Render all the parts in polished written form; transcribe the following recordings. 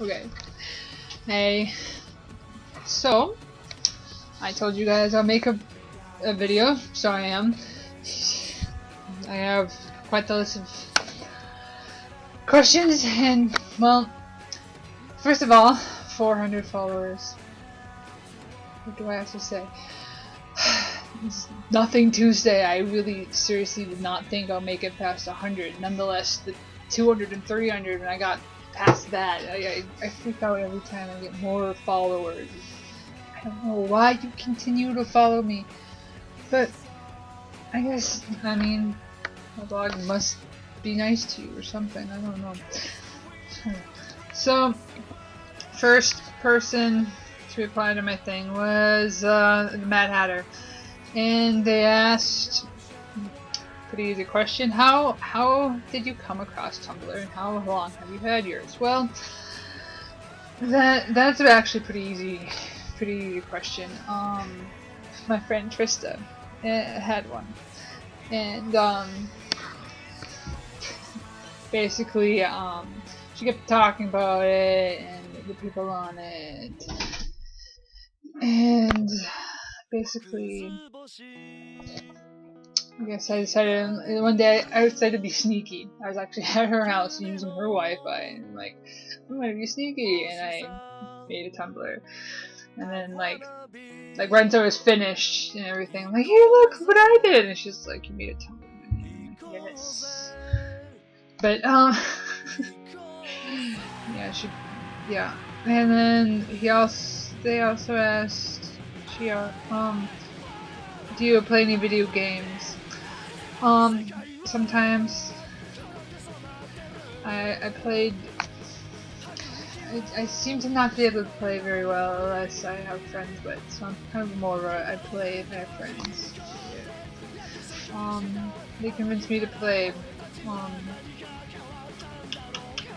Okay. Hey. So, I told you guys I'll make a video, so I am. I have quite the list of questions, and, well, first of all, 400 followers. What do I have to say? It's nothing Tuesday. I really seriously did not think I'll make it past 100. Nonetheless, the 200 and 300, when I got past that, I freak out every time I get more followers. I don't know why you continue to follow me, but I guess, I mean, my blog must be nice to you or something. I don't know. So, first person to reply to my thing was the Mad Hatter, and they asked, pretty easy question, how did you come across Tumblr, and how long have you had yours? Well, that's actually pretty easy question. My friend Trista had one, and basically she kept talking about it and the people on it, and basically I guess I decided one day I decided to be sneaky. I was actually at her house using her Wi-Fi, and like, I'm gonna be sneaky, and I made a Tumblr. And then like right until it was finished and everything, I'm like, here, look what I did, and she's like, you made a Tumblr. And I'm like, yes. But yeah. And then they also asked, do you play any video games? Sometimes I played. I seem to not be able to play very well unless I have friends with, so I'm kind of more of a I play if I have friends. They convinced me to play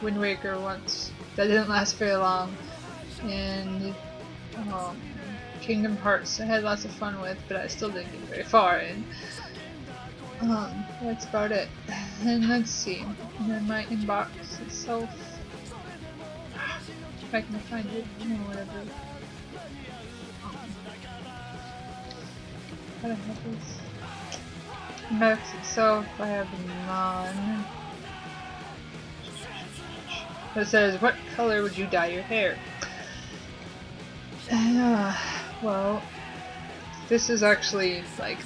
Wind Waker once. That didn't last very long. And Kingdom Hearts I had lots of fun with, but I still didn't get very far, and that's about it. And let's see, and then my inbox itself, if I can find it, whatever. How do I have this? Inbox itself, I have none. It says, what color would you dye your hair? Well, this is actually like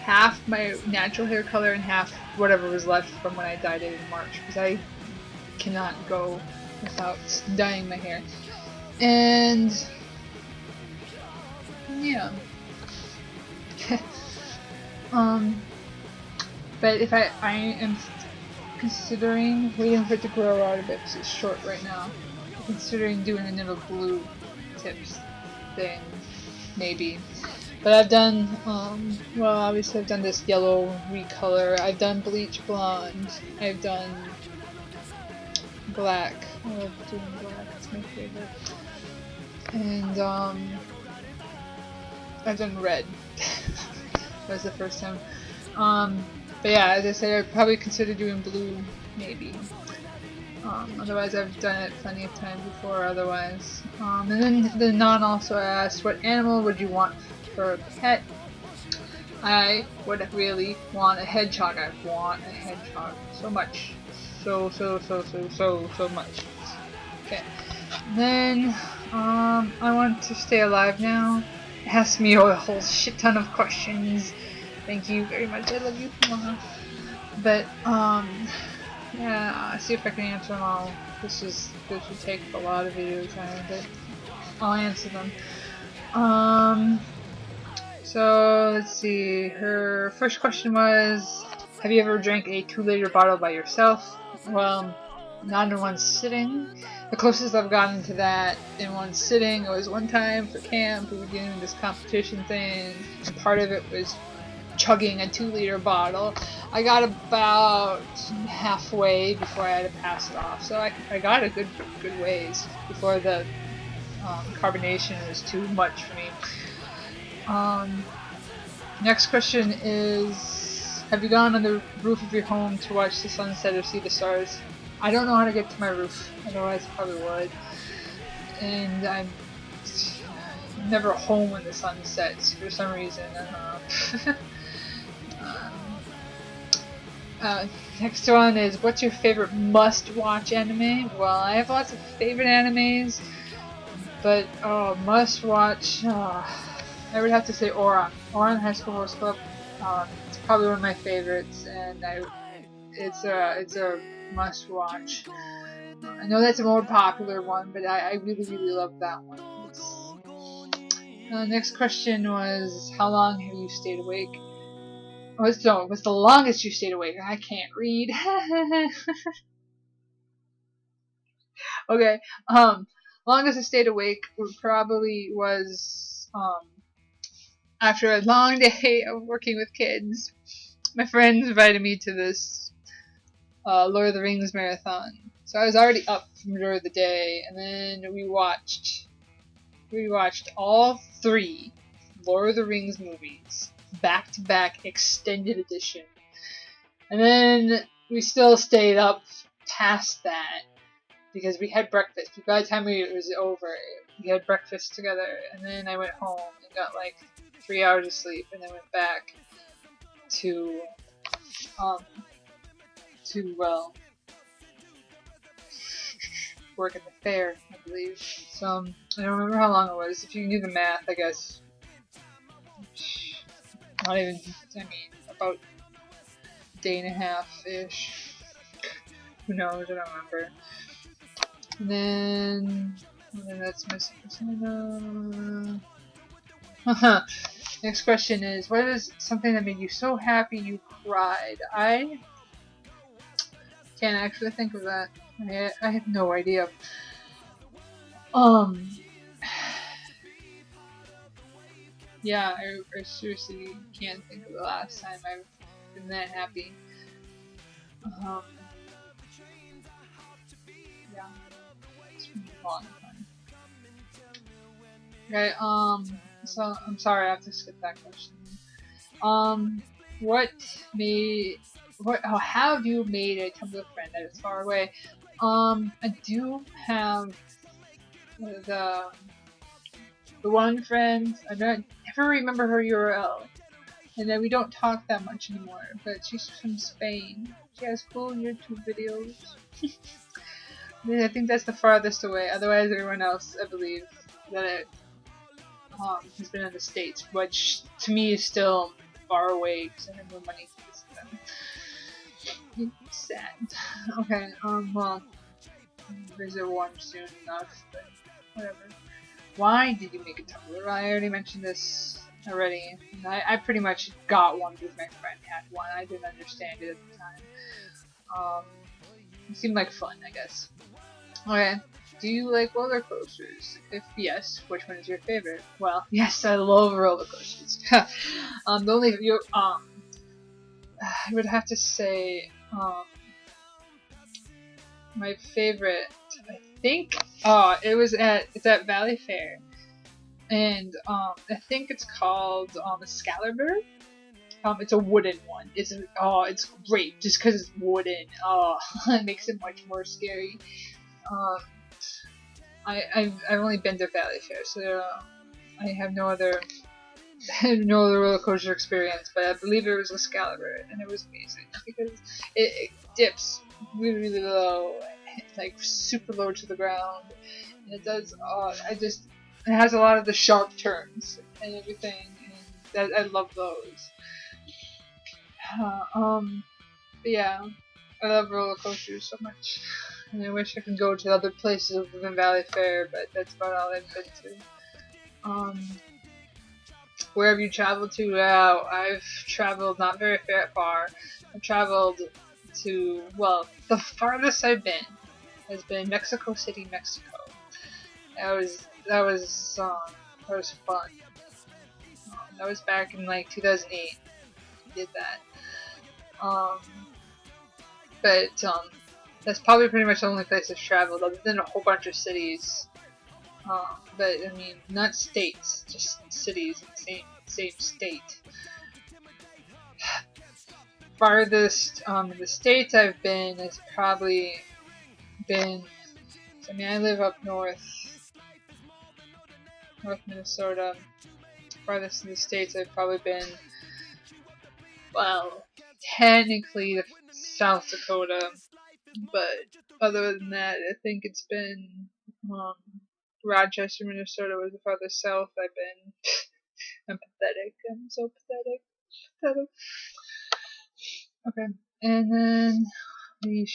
half my natural hair color and half whatever was left from when I dyed it in March, because I cannot go without dyeing my hair. And yeah. But if I am considering waiting for it to grow out a bit because it's short right now. I'm considering doing a little blue tips thing, maybe. But I've done, well, obviously I've done this yellow recolor, I've done bleach blonde, I've done black. I love doing black, it's my favorite. And, I've done red. That was the first time. But yeah, as I said, I'd probably consider doing blue, maybe. Otherwise, I've done it plenty of times before, otherwise. And then the non also asked, what animal would you want for a pet? I would really want a hedgehog. I want a hedgehog so much. So much. Okay. And then, I want to stay alive now. Ask me a whole shit ton of questions. Thank you very much. I love you. But yeah, I'll see if I can answer them all. This would take a lot of video time, but I'll answer them. So let's see. Her first question was, have you ever drank a 2-liter bottle by yourself? Well, not in one sitting. The closest I've gotten to that in one sitting was one time for camp. We were doing this competition thing, and part of it was chugging a 2-liter bottle. I got about halfway before I had to pass it off, so I got a good ways before the carbonation was too much for me. Next question is, have you gone on the roof of your home to watch the sunset or see the stars? I don't know how to get to my roof, otherwise I probably would. and I'm never home when the sun sets for some reason. I don't know. Next one is, what's your favorite must-watch anime? Well, I have lots of favorite animes, but must-watch. I would have to say Ouran. Ouran High School Host Club. It's probably one of my favorites, and it's a must-watch. I know that's a more popular one, but I really love that one. Next question was, how long have you stayed awake? What's the longest you stayed awake? I can't read. Okay. Longest I stayed awake probably was after a long day of working with kids. My friends invited me to this Lord of the Rings marathon. So I was already up from during the day, and then we watched all 3 Lord of the Rings movies, back-to-back extended edition. And then we still stayed up past that because we had breakfast. By the time it was over, we had breakfast together, and then I went home and got like 3 hours of sleep, and then went back to work at the fair, I believe. So I don't remember how long it was. If you can do the math, I guess. Not even. I mean, about a day and a half-ish. Who knows? I don't remember. And then that's my persona. Next question is, what is something that made you so happy you cried? I can't actually think of that. I have no idea. Yeah, I seriously can't think of the last time I've been that happy. Yeah, it's been a long time. Okay, so I'm sorry, I have to skip that question. How have you made a Tumblr friend that is far away? I do have the one friend. I never remember her URL, and then we don't talk that much anymore. But she's from Spain. She has cool YouTube videos. I think that's the farthest away. Otherwise, everyone else, I believe, that it has been in the States, which to me is still far away because I have no money to visit them. It's sad. Okay, well, visit one soon enough, but whatever. Why did you make a Tumblr? I already mentioned this already. I pretty much got one because my friend had one. I didn't understand it at the time. It seemed like fun, I guess. Okay. Do you like roller coasters? If yes, which one is your favorite? Well, yes, I love roller coasters. I would have to say, my favorite, I think, it's at Valley Fair, and I think it's called Excalibur. It's a wooden one. It's great just because it's wooden. It makes it much more scary. I've only been to Valley Fair, so I have no other roller coaster experience. But I believe it was Excalibur, and it was amazing because it dips really low, like super low to the ground, and it does. It has a lot of the sharp turns and everything, and I love those. But yeah, I love roller coasters so much. And I wish I could go to other places other than Valley Fair, but that's about all I've been to. Where have you traveled to? I've traveled not very far. I've traveled to, well, the farthest I've been has been Mexico City, Mexico. That was fun. That was back in like 2008. I did that. But that's probably pretty much the only place I've traveled, other than a whole bunch of cities. But I mean, not states, just cities in the same state. Farthest in the states I've been has probably been. I mean, I live up north North Minnesota. Farthest in the States, I've probably been, well, technically to South Dakota, but other than that, I think it's been Rochester, Minnesota was the farthest south I've been. I'm pathetic. I'm so pathetic. Pathetic. Okay, and then we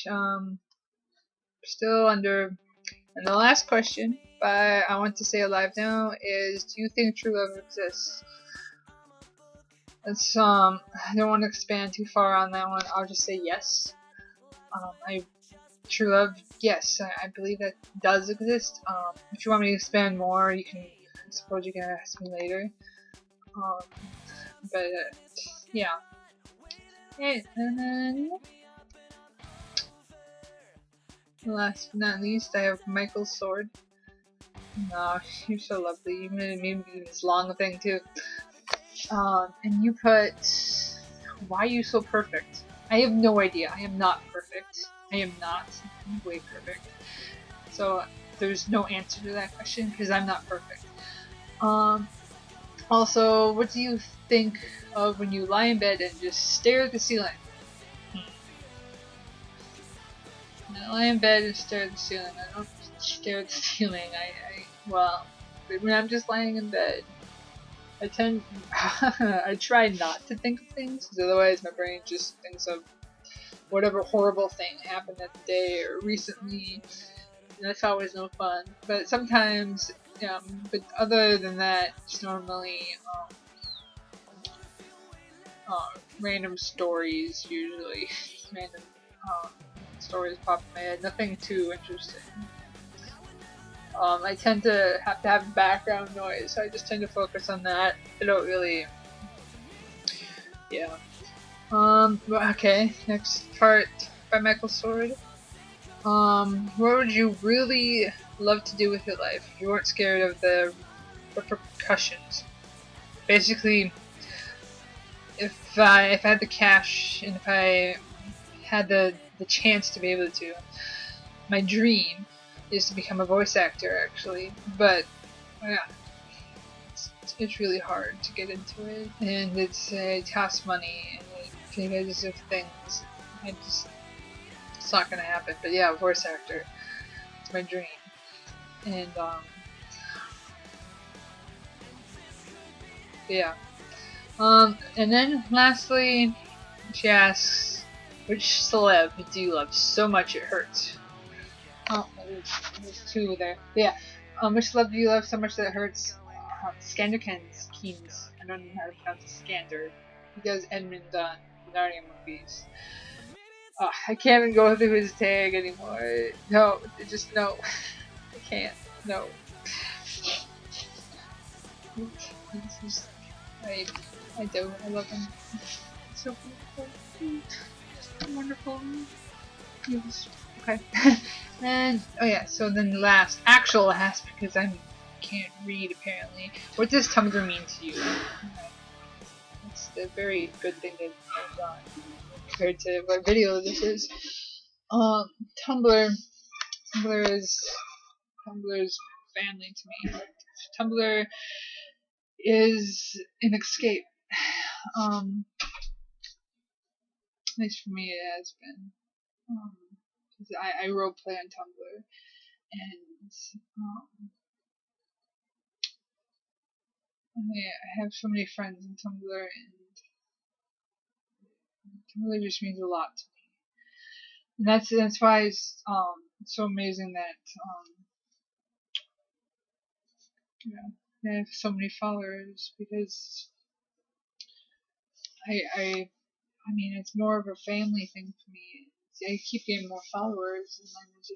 still under. And the last question by I Want to Stay Alive Now is: do you think true love exists? It's I don't want to expand too far on that one. I'll just say yes. True love, yes, I believe that does exist. If you want me to expand more, you can. I suppose you can ask me later. But yeah. Okay, and then last but not least, I have Michael's sword. Oh, you're so lovely. You made me this long thing too. And you put, why are you so perfect? I have no idea. I am not perfect. I am not way perfect. So there's no answer to that question because I'm not perfect. Also, what do you think of when you lie in bed and just stare at the ceiling? I lie in bed and stare at the ceiling. I don't stare at the ceiling. Well, when I'm just lying in bed, I try not to think of things, because otherwise my brain just thinks of whatever horrible thing happened that day or recently, and that's always no fun. But sometimes, but other than that, it's normally random stories, usually. Random stories pop in my head, nothing too interesting. I tend to have background noise, so I just tend to focus on that. I don't really, yeah. Okay, next part by Michael Sword. What would you really love to do with your life if you weren't scared of the repercussions? Basically, if I had the cash and if I had the chance to be able to, my dream is to become a voice actor, actually, but yeah, it's really hard to get into it, and it costs money, and because of things, it's not gonna happen. But yeah, voice actor, it's my dream, and yeah, and then lastly, she asks, which celeb do you love so much it hurts? Oh, there's two there. But yeah. Which celeb do you love so much that it hurts? Skander Keens. I don't know how to pronounce it. Skander. He does Edmund Narnia movies. I can't even go through his tag anymore. No, just no. I can't. No. I do. I love him. He's so beautiful. So wonderful. Yes. Okay. And oh yeah, so then the last, because I can't read apparently. What does Tumblr mean to you? It's a very good thing to have done compared to what video this is. Tumblr is family to me. Tumblr is an escape. At least for me it has been. I roleplay on Tumblr, and I have so many friends on Tumblr, and Tumblr just means a lot to me. And that's why it's so amazing that I have so many followers, because I mean, it's more of a family thing for me. I keep getting more followers, and then it's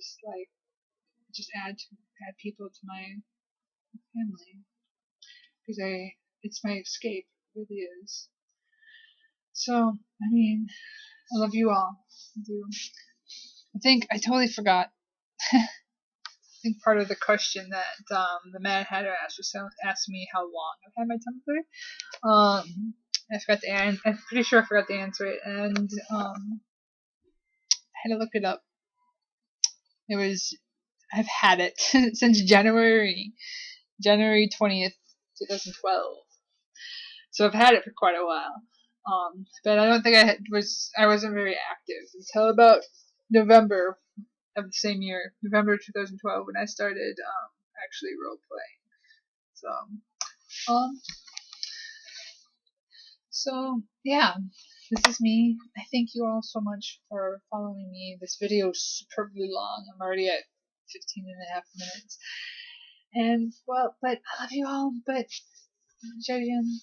just add people to my family, because it's my escape. It really is. So I mean, I love you all. I do. I think I totally forgot. I think part of the question that the Mad Hatter asked me how long I've had my Tumblr. I forgot to answer. I'm pretty sure I forgot to answer it, and I had to look it up. I've had it since January January 20th, 2012. So I've had it for quite a while. But I don't think I wasn't very active until about November of the same year, November 2012, when I started actually role playing. Um, so yeah, this is me. I thank you all so much for following me. This video is superbly long. I'm already at 15 and a half minutes. And well, but I love you all. But Jajan.